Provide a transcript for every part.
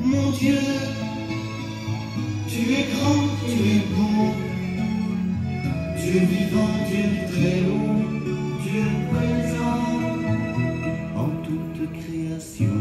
Mon Dieu, tu es grand, tu es bon, Dieu vivant, Dieu très haut, Dieu présent en toute création.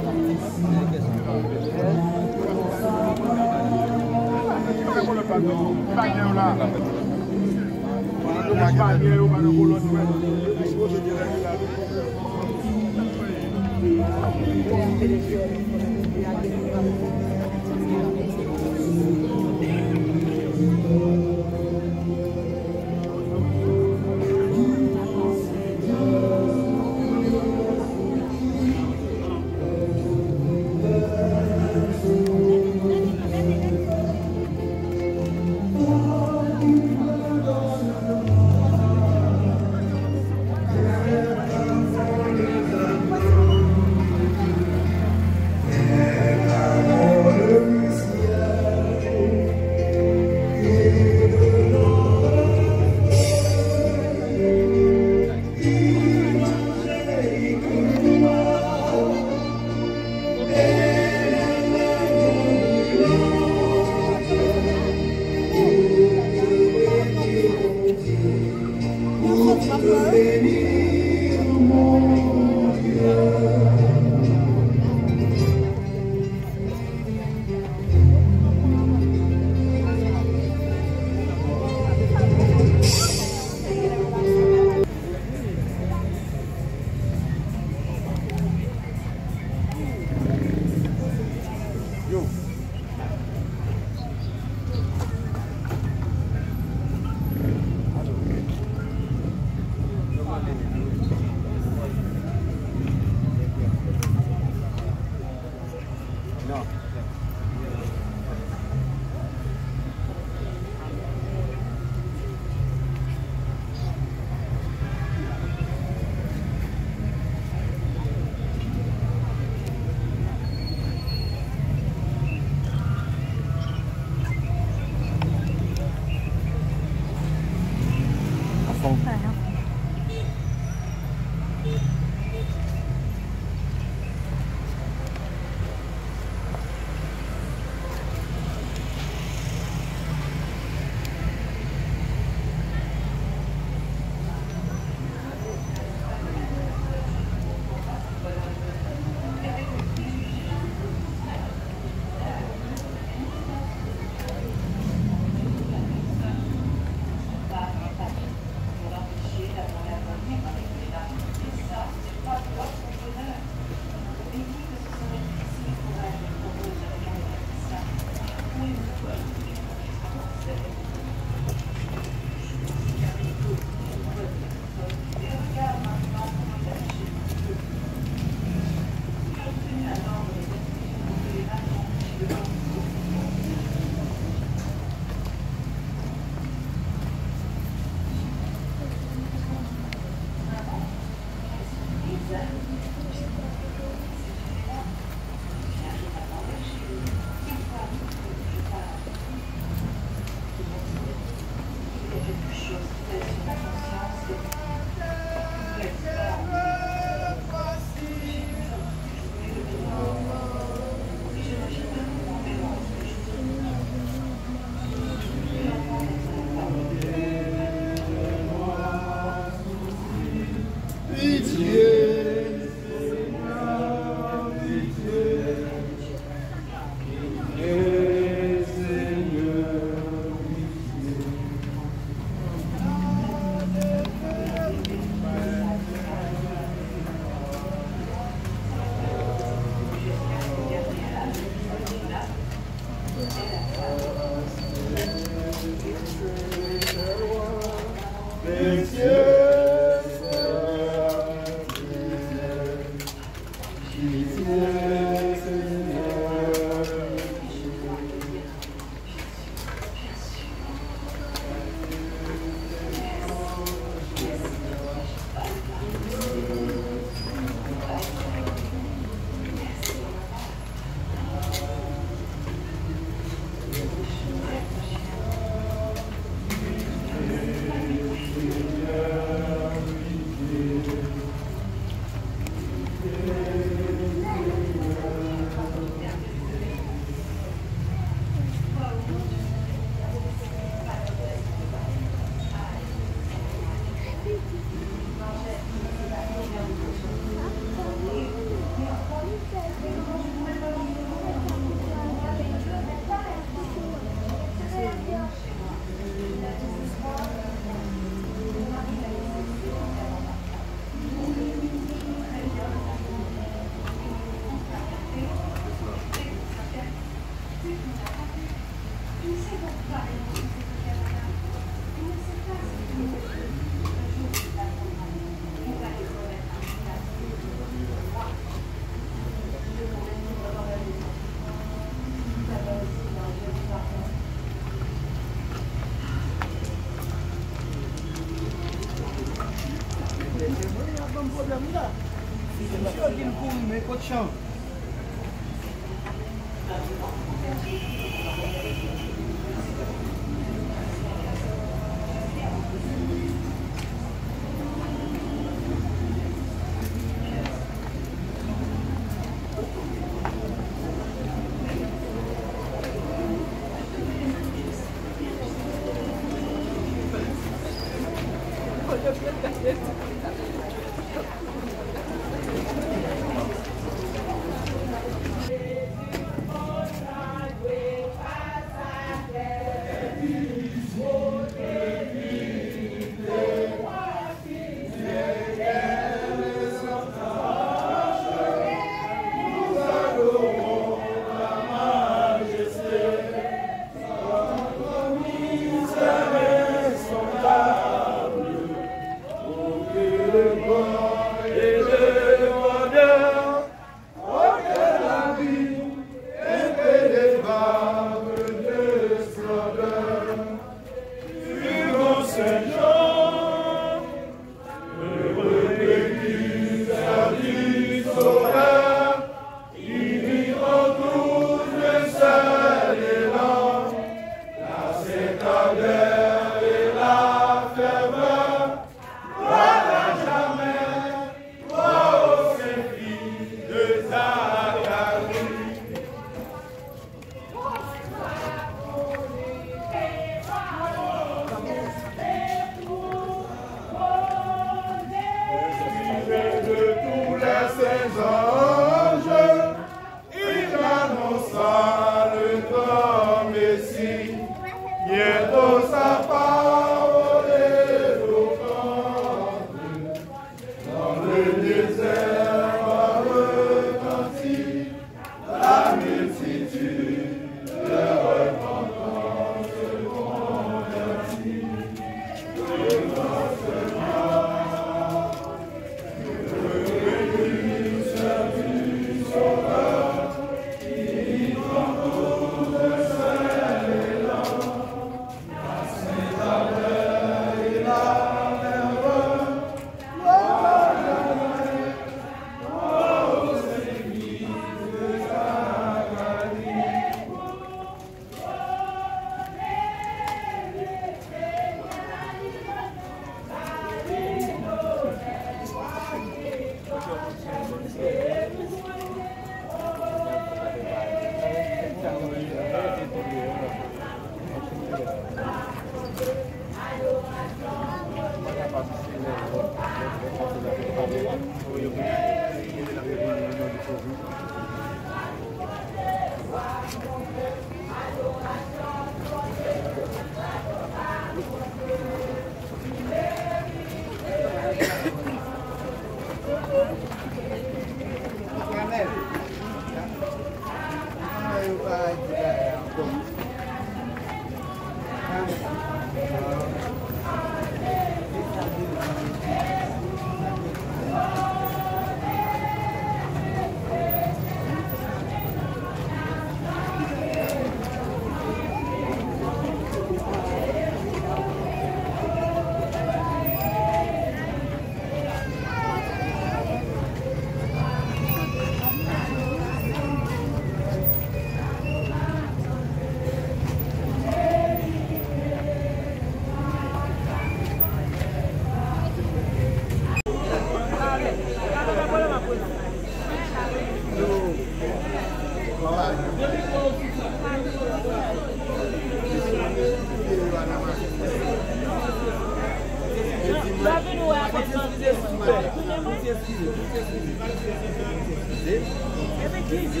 Avec lui,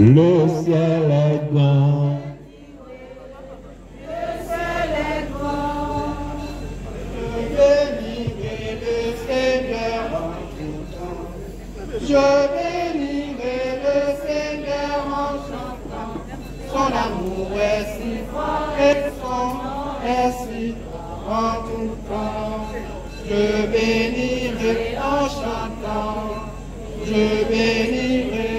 Le ciel est grand. Le ciel est grand. Je bénirai le Seigneur en tout temps. Je bénirai le Seigneur en chantant. Son amour est si fort et son nom est si grand en tout temps. Je bénirai en chantant. Je bénirai.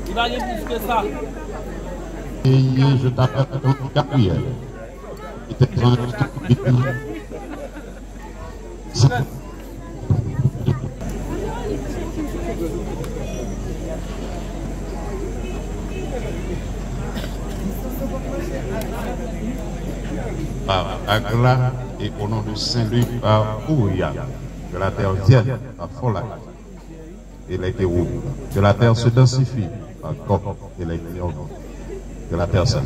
Il va aller plus que ça. Et je t'appelle comme Gabriel. Et tes anges par Agla et au nom de Saint-Luc par Ouya, que la terre vienne par Folac et les Kéroub, que la terre se densifie par Gop et les Kéroub, que la terre s'en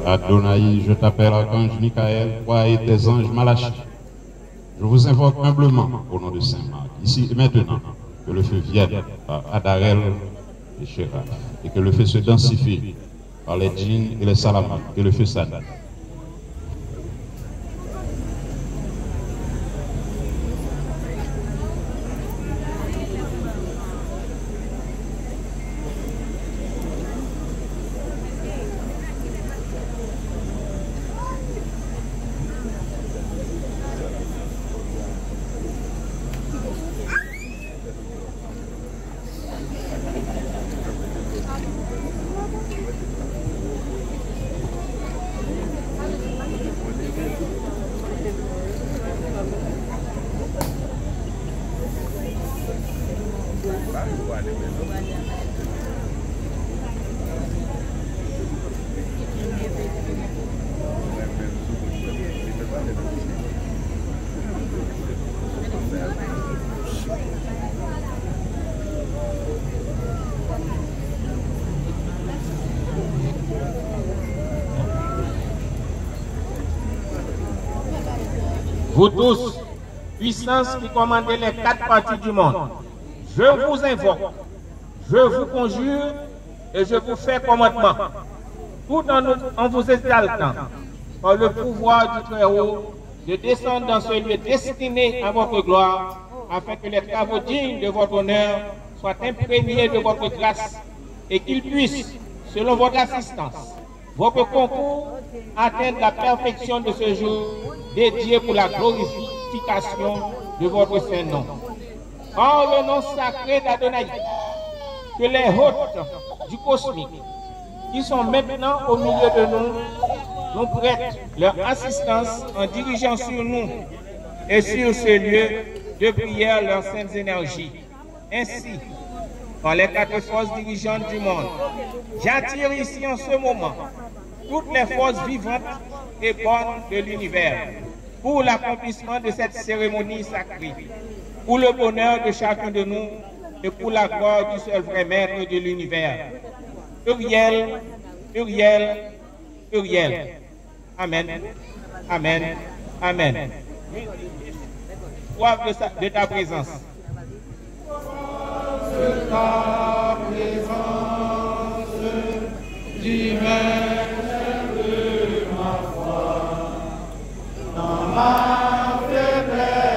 Adonai, je t'appelle archange Michael, toi et tes anges Malachie. Je vous invoque humblement au nom de Saint Marc, ici et maintenant, que le feu vienne par Adarel et Shéraf, et que le feu se densifie par les djinns et les salamandres, que le feu s'adapte. Vous tous, puissances qui commandez les 4 parties du monde, je vous invoque, je vous conjure et je vous fais commandement, tout en vous exaltant par le pouvoir du Très-Haut, de descendre dans ce lieu destiné à votre gloire, afin que les travaux dignes de votre honneur soient imprégnés de votre grâce et qu'ils puissent, selon votre assistance, votre concours, atteindre la perfection de ce jour dédié pour la glorification de votre saint nom. En le nom sacré d'Adonai, que les hôtes du cosmique, qui sont maintenant au milieu de nous prêtent leur assistance en dirigeant sur nous et sur ce lieu de prière leurs saintes énergies. Ainsi, par les 4 forces dirigeantes du monde, j'attire ici en ce moment toutes les forces vivantes et bonnes de l'univers pour l'accomplissement de cette cérémonie sacrée, pour le bonheur de chacun de nous et pour la gloire du seul vrai maître de l'univers. Uriel, Uriel, Uriel. Amen, amen, amen. Soif de ta présence. Ta présence, divine de ma foi, dans ma faiblesse.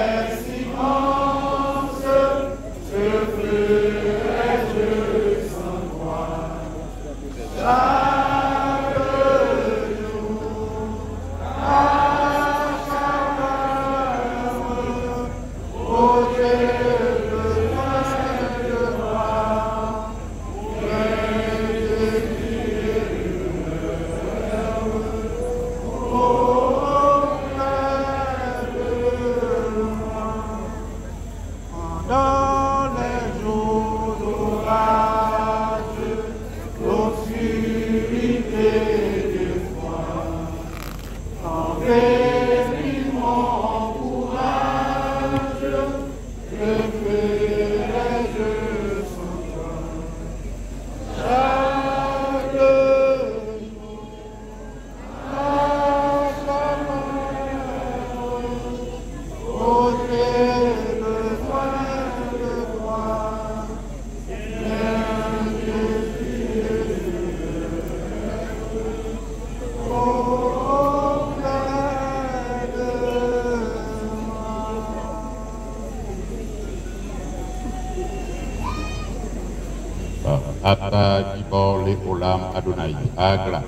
Ata Gibor le Olam Adonai, Agla.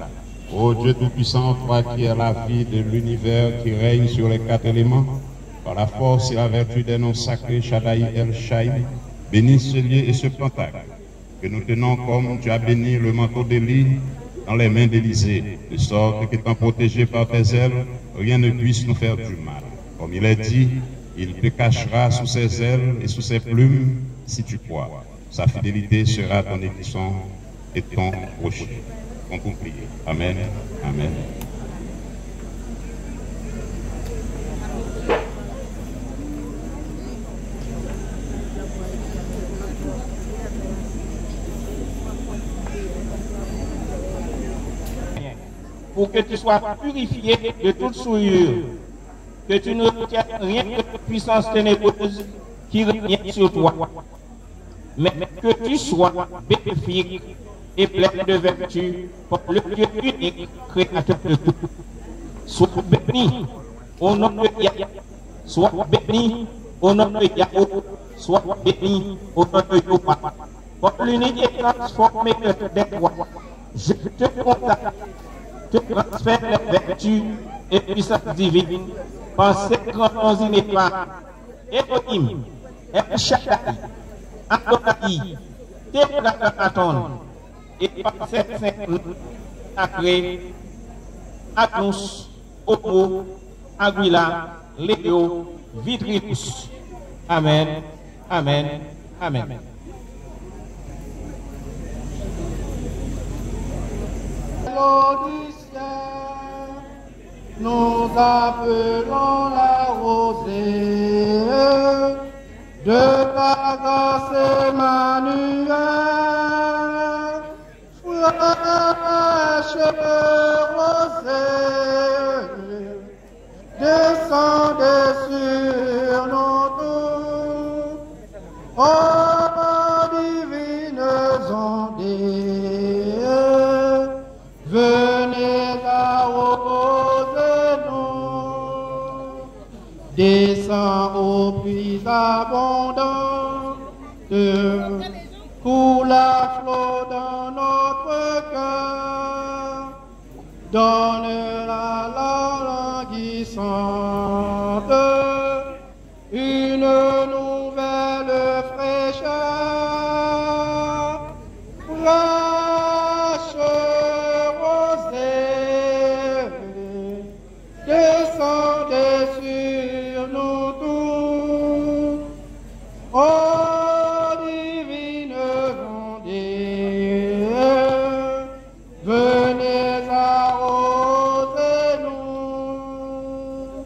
Ô Dieu Tout-Puissant, toi qui es la vie de l'univers, qui règne sur les quatre éléments, par la force et la vertu des noms sacrés Shaddai El Shaïm, bénis ce lieu et ce pentacle, que nous tenons comme tu as béni le manteau d'Élie dans les mains d'Élisée, de sorte qu'étant protégés par tes ailes, rien ne puisse nous faire du mal. Comme il est dit, il te cachera sous ses ailes et sous ses plumes si tu crois. Sa fidélité sera ton écusson et ton rocher. On peut prier. Amen. Amen. Pour que tu sois purifié de toute souillure, que tu ne retiennes rien que de puissance ténébreuse qui règne sur toi, mais que tu sois bénéfique et plein de vertu pour le Dieu unique, créateur de tout. Sois béni au nom de Yahweh, sois béni au nom de Yahweh, sois béni au nom de Yahweh. Pour l'unité transformée des toi, je te contacte, te transfère les vertus et puissances divines par ces grands noms inébranlables, Elohim, El Shaddai, Adonai, Tetragrammaton, et par ces cinq noms sacrés, Agnus, Opo, Aguila, Léo, Vidricus. Amen, Amen, Amen. Du ciel, nous appelons la rosée de la grâce Emmanuel, fraîche rosée, descendez sur nos tours, ô divines ondées. Venez arroser nous, descends au puits abondant, coule à flot dans notre cœur, donne la languissante, une nouvelle fraîcheur. Descendez sur nous tous, ô divine ondée, venez arroser nous.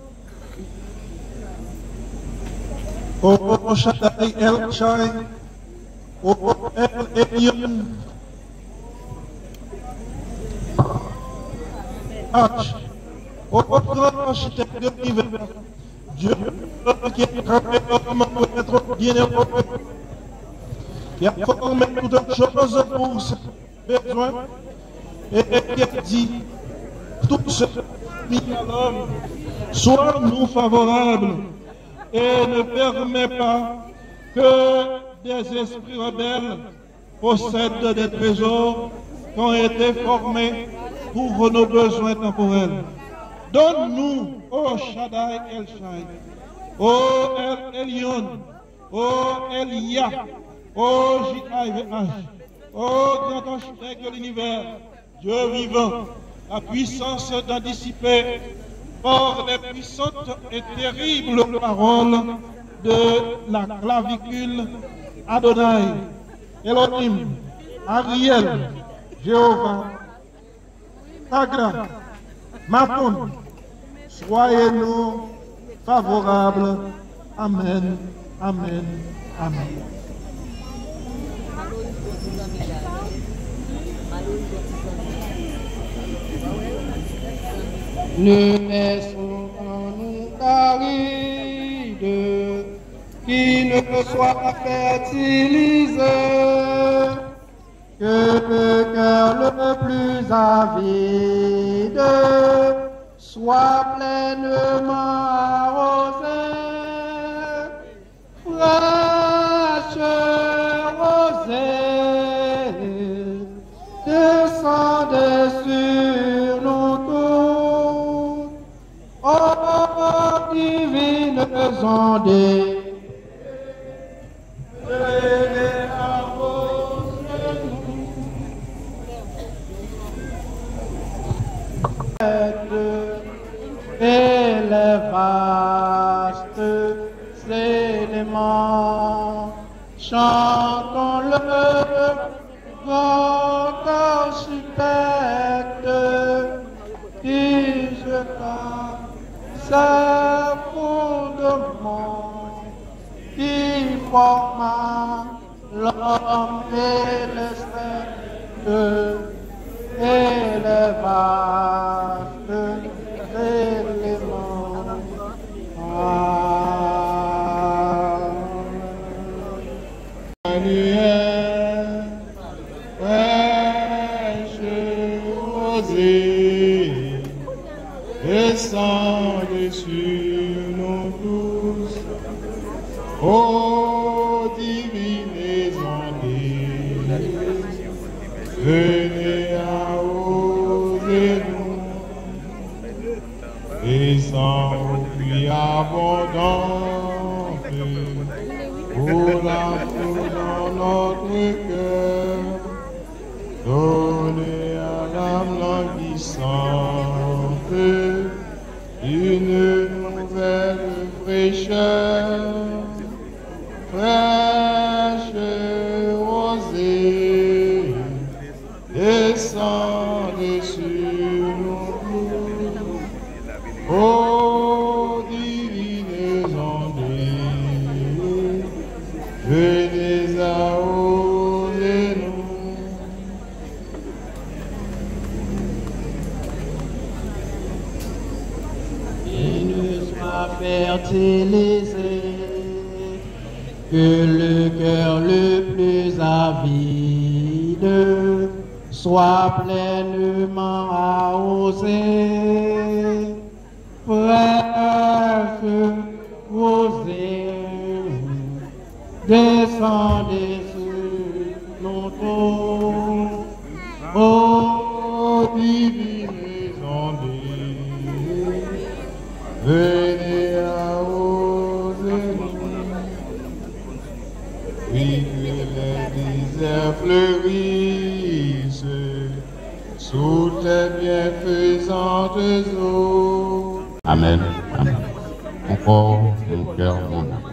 Ô Shaddai El Shaddai, ô El Elyon, ô grand architecte de l'univers, Dieu qui a créé l'homme pour être bienheureux, qui a formé toutes choses pour ses besoins, et qui a dit, tout ce mis à l'homme, sois nous favorables, et ne permet pas que des esprits rebelles possèdent des trésors qui ont été formés pour nos besoins temporels. Donne-nous, ô Shaddai El Shaddai, ô El Elyon, ô Elia, ô JIVH, ô grand architecte de l'univers, Dieu vivant, la puissance d'en dissiper par les puissantes et terribles paroles de la clavicule Adonai, Elohim, Ariel, Jéhovah, Agra, Maton, soyez-nous favorables. Amen, Amen, Amen. Ne laissons en nous Caride qui ne soit fertilisé, que le cœur le plus avide soit pleinement arrosé, fraîche sonder. Et les vastes éléments, chantons-le, grand architecte, qui jeta ses fondements, qui forma l'homme et l'espace. Et les vastes éléments. Emmanuel, fraîche rosée, descendez sur nous tous, ô divines ondes, venez arroser nous, et sans pluie abondante, pour la foule dans notre cœur, donnez à l'âme languissante une nouvelle fraîcheur, fraîche rosée, descendez sur nous, ô divines ondes, venez arroser nous. Et nous sois fertilisés, que le cœur le plus avide soit pleinement arrosé, fraîche rosée, descendez sur nos tours, ô divines ondes, venez arroser nous. Oui, que les déserts fleurissent sous tes bienfaisantes eaux. Amen. Amen. Mon corps, mon cœur, mon âme.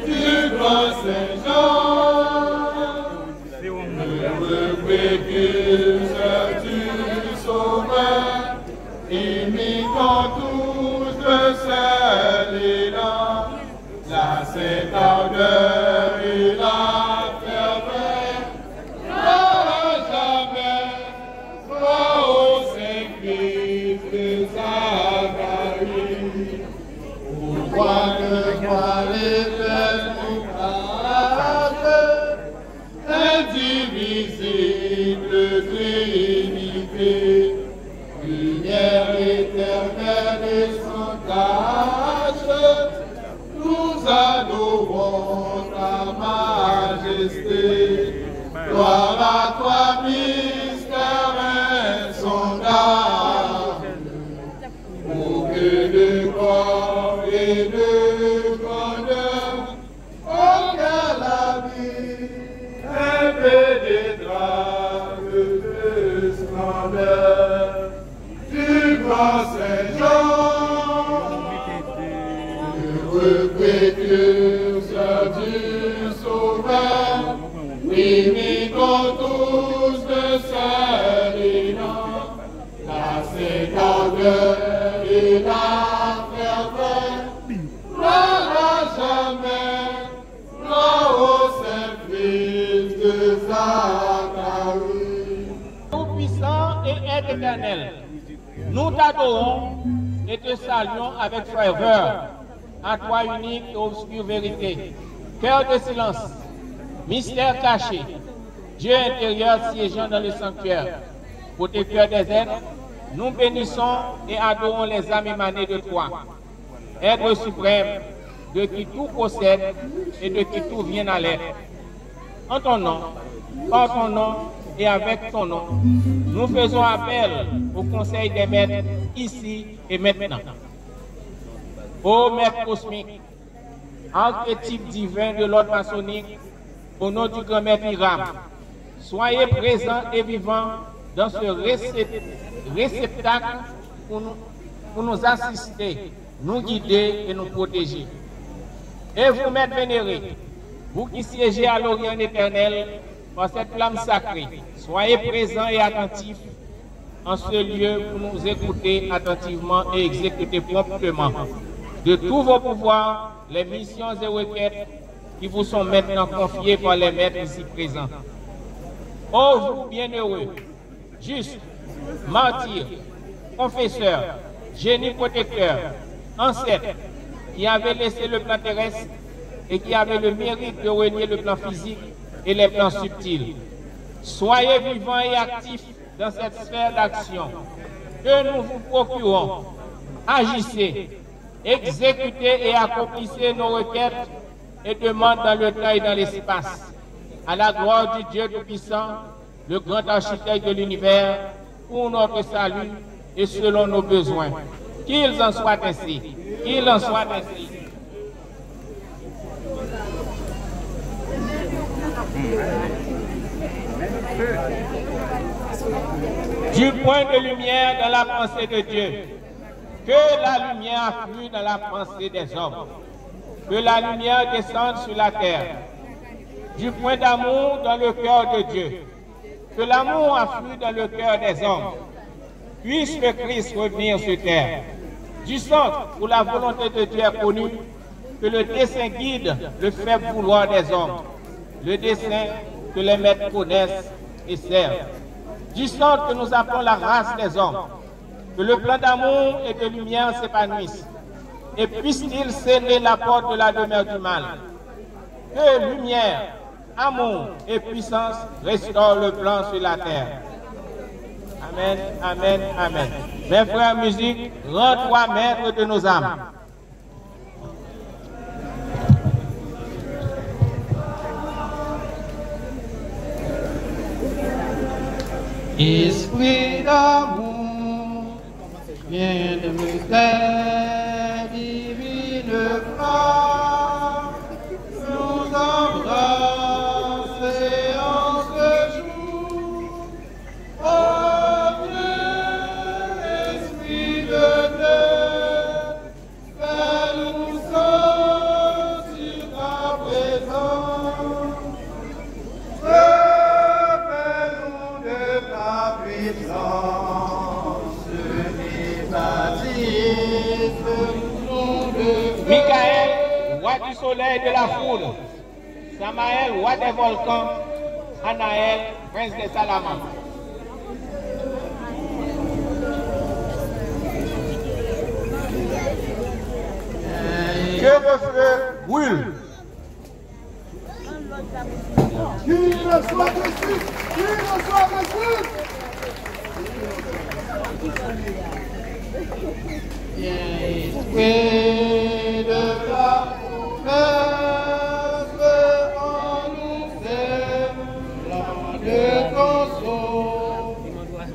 Du grand Saint Jean, bénité, lumière éternelle et sans tache, nous adorons ta majesté. Gloire à toi, mystère insondable, bouquet de corps et de grandeur, auquel la vie impénétrable de splendeur du grand Saint-Jean, heureux précurseur du Sauveur, imitons tous de Saint-Lénon, la Sainte-Ardeur et la ferveur, gloire à jamais, gloire au Saint-Fils de Zacharie. Tout-puissant et éternel, nous t'adorons et te saluons avec ferveur, à toi unique et obscure vérité, cœur de silence, mystère caché, Dieu intérieur siégeant dans le sanctuaire, protecteur des êtres, nous bénissons et adorons les âmes émanées de toi, être suprême, de qui tout possède et de qui tout vient à l'être. En ton nom, par ton nom et avec ton nom, nous faisons appel au conseil des maîtres ici et maintenant. Ô Maître cosmique, archétype divin de l'ordre maçonnique, au nom du grand Maître Hiram, soyez présents et vivants dans ce réceptacle pour nous assister, nous guider et nous protéger. Et vous, Maître vénéré, vous qui siégez à l'Orient éternel par cette flamme sacrée, soyez présents et attentifs en ce lieu pour nous écouter attentivement et exécuter promptement de tous vos pouvoirs les missions et requêtes qui vous sont maintenant confiées par les maîtres ici présents. Ô vous bienheureux, justes, martyrs, confesseurs, génies protecteurs, ancêtres, qui avaient laissé le plan terrestre et qui avaient le mérite de renier le plan physique et les plans subtils. Soyez vivants et actifs dans cette sphère d'action que nous vous procurons. Agissez, exécutez et accomplissez nos requêtes et demandes dans le temps et dans l'espace, à la gloire du Dieu Tout-Puissant, le grand architecte de l'univers, pour notre salut et selon nos besoins. Qu'il en soit ainsi. Qu'il en soit ainsi. Du point de lumière dans la pensée de Dieu, que la lumière afflue dans la pensée des hommes, que la lumière descende sur la terre. Du point d'amour dans le cœur de Dieu, que l'amour afflue dans le cœur des hommes. Puisse le Christ revenir sur terre. Du centre où la volonté de Dieu est connue, que le dessein guide le faible vouloir des hommes, le dessein que les maîtres connaissent et servent. Du centre que nous appelons la race des hommes, que le plan d'amour et de lumière s'épanouisse, et puisse-t-il sceller la porte de la demeure du mal. Que lumière, amour et puissance restaurent le plan sur la terre. Amen, amen, amen. Mes frères, musique, rends-toi maître de nos âmes. Esprit d'amour, viens de mystère, divine flamme, nous embrasser en ce jour. Oh Dieu, Esprit de Dieu, fais-nous sentir ta présence. Fais-nous de ta puissance, des baptismes, Michael, roi du soleil et de la foudre. Samaël, roi des volcans. Anaël, prince des salamandres. Que le feu brûle. Qu'il ne soit dessus, qu'il ne soit dessus. Saint-Esprit de grâce en nous plein de console,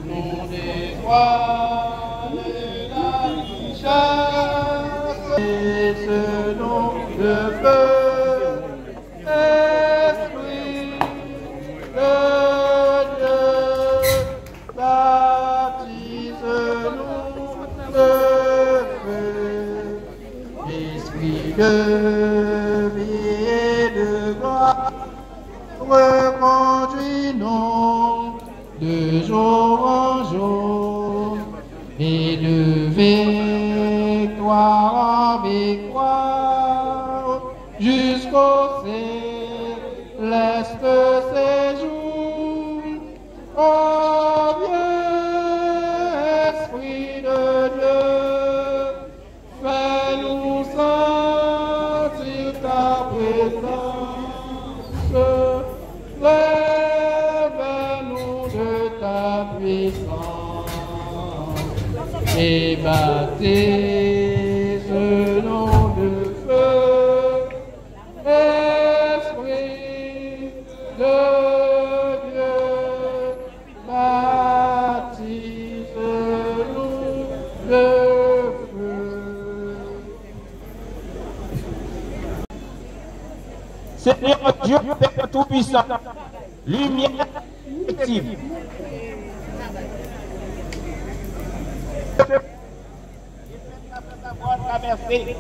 non des voix de la chasse, et ce nom de feu, Esprit de Dieu, baptise-nous de feu, Esprit de vie et de gloire, reconduis-nous de jour en jour et de victoire en victoire jusqu'au céleste séjour. Oh, viens, Esprit de Dieu, fais-nous sentir ta présence. Lève-nous de ta puissance et baptise-nous de feu, Esprit de Dieu, baptise-nous de feu. Seigneur Dieu, Père Tout-Puissant, lumière effective. Traverser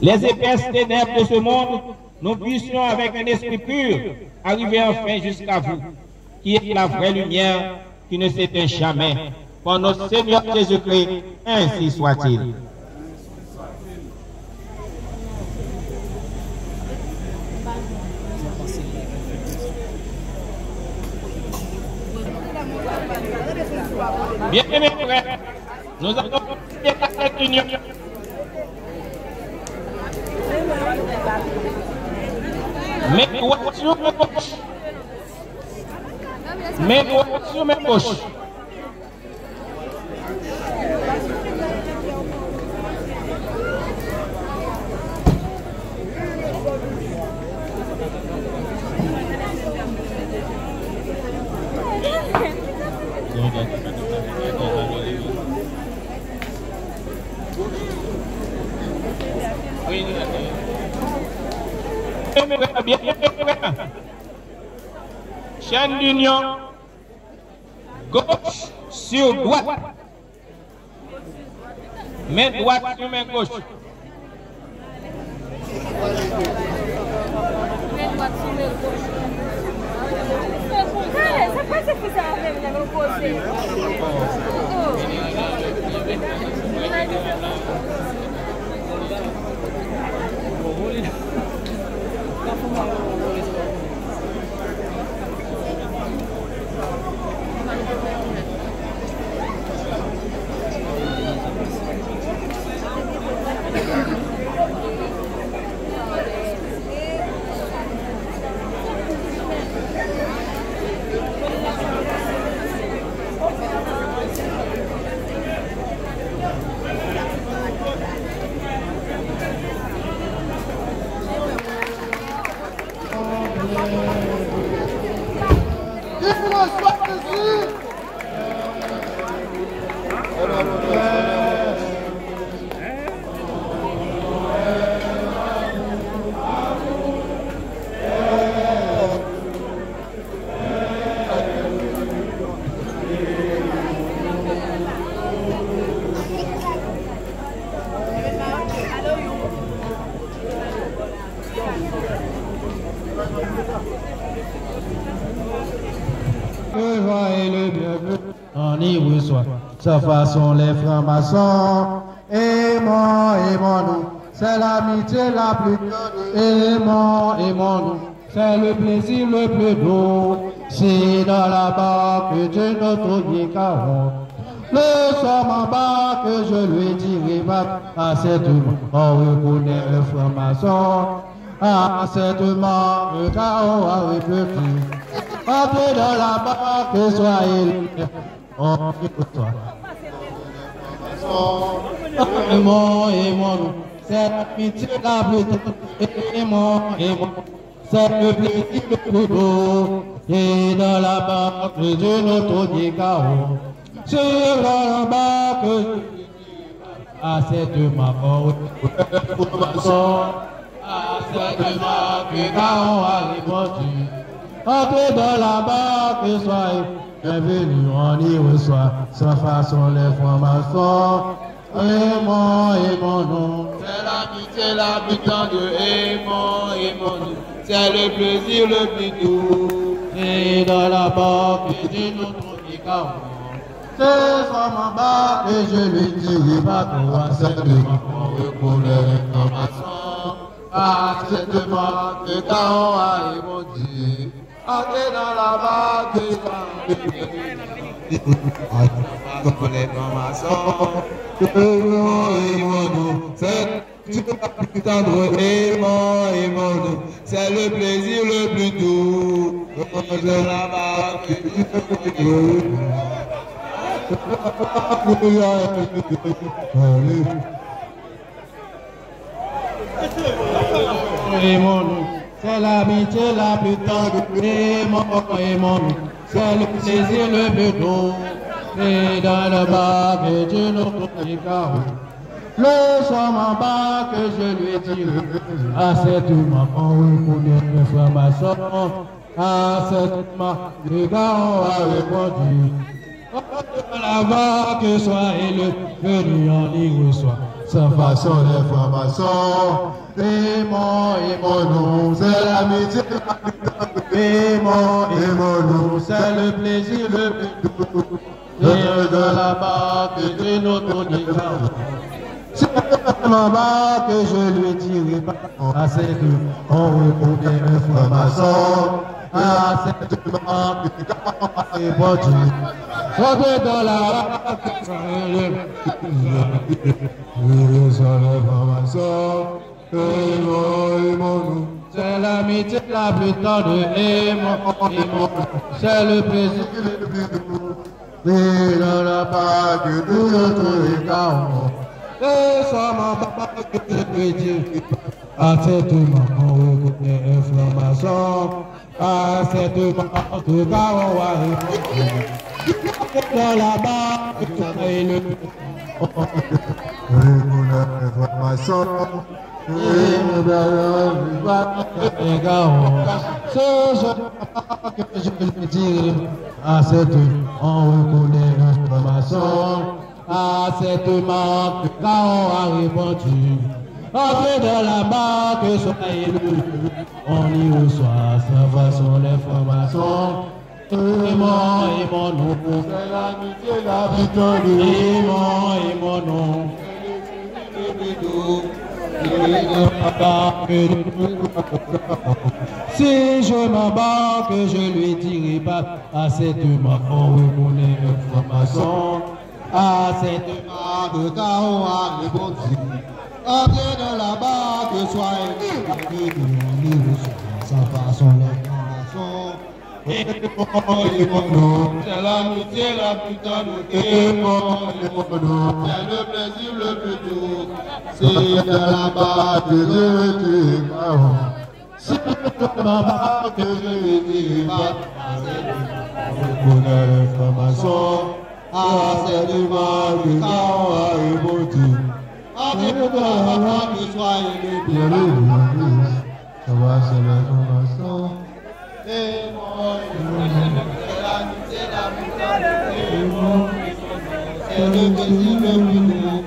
les épaisses ténèbres de ce monde, nous puissions avec un esprit pur arriver enfin jusqu'à vous, qui est la vraie lumière qui ne s'éteint jamais. Par notre Seigneur Jésus-Christ, ainsi soit-il. Bien-aimés frères, nous avons fait cette union. Mais droite sur ma gauche. Mais droite sur ma gauche. Chaîne d'union, gauche sur droite, main droite sur main gauche. C'est quoi cette ça avec la opposée? On y reçoit. Sa façon les francs-maçons, aimons-nous. C'est l'amitié la plus grande, aimons-nous. C'est le plaisir le plus beau. C'est dans la barque de notre vieux caron. Le soir en bas que je lui dirai pas à cette main, on reconnaît le franc-maçon. À cette main, le caron a repris. Entrez dans la barque, soyez libres. On y reçoit. Aimons, aimons-nous, c'est l'amitié la plus tendre. Aimons, aimons-nous, c'est le plaisir le plus beau. Et dans la barque de notre Nicao, sur la barque, à cette marque, à cette marque, car on a répondu. Entrez dans la barque, soyez bienvenus, on y reçoit, sans façon les francs-maçons. Aimons, aimons-nous, c'est l'amitié la plus tendre. Aimons, aimons-nous, c'est le plaisir le plus doux. Et dans la barque de notre Nicao, c'est sur ma barque que je lui dirai pas toi, cette marque, on reconnaît les francs-maçons. À cette marque, car on a répondu. Entrez dans la barque, les francs-maçons. Aimons-nous, c'est la plus tendre. Aimons-nous, c'est le plaisir le plus doux. Dans la barque, aimons-nous, c'est l'amitié la plus tendre. Aimons-nous, c'est le plaisir le plus doux. Et dans le bac de notre Nicao, le soir en bas que je lui dirai, à cette marque on reconnaît les francs-maçons. À cette marque, le gars on a répondu. La barque soit élevé, venu on y reçoit, sans façon les francs-maçons. Aimons, aimons-nous, c'est l'amitié la plus tendre. Aimons, aimons-nous, c'est le plaisir le plus doux. Et de la barque de notre Nicao, c'est ma barque que je lui dirai pas. À cette on reconnaît un franc-maçon. À cette marque, on a répondu. Entrez dans la barque, les francs-maçons. Aimons-nous, c'est l'amitié la plus tendre. Aimons, c'est le plaisir le plus doux. Et dans la barque de notre Nicao, et sur ma barque que je lui dirai, à cette marque on reconnaît un franc-maçon. À cette marque car on va répondre. Dans la barque et le reconnaît un franc-maçon. Et dans la barque que je lui dirai, à cette on reconnaît un franc-maçon. À cette marque car on a répondu. Entrez dans la barque, soyez élevés, on y reçoit, sans façon les francs-maçons. Aimons, aimons-nous, c'est l'amitié la plus tendre. Aimons, aimons-nous, c'est le plus doux. Si je m'embarque, je lui dirai pas. À cette marque, on reconnaît un franc-maçon. À cette marque, car on a répondu. Entrez dans la barque, soyez libres, sans façon les francs-maçons. Aimons-nous, c'est l'amitié la plus tendre. Aimons-nous, c'est le plaisir le plus doux. C'est dans la barque que je lui dirai, c'est dans la barque que je lui dirai, on reconnaît les francs-maçons. À cette marque, car on a répondu. Entrez dans la barque, soyez libres, ça va, c'est les francs-maçons. C'est la plus tendre. C'est le plaisir le plus doux.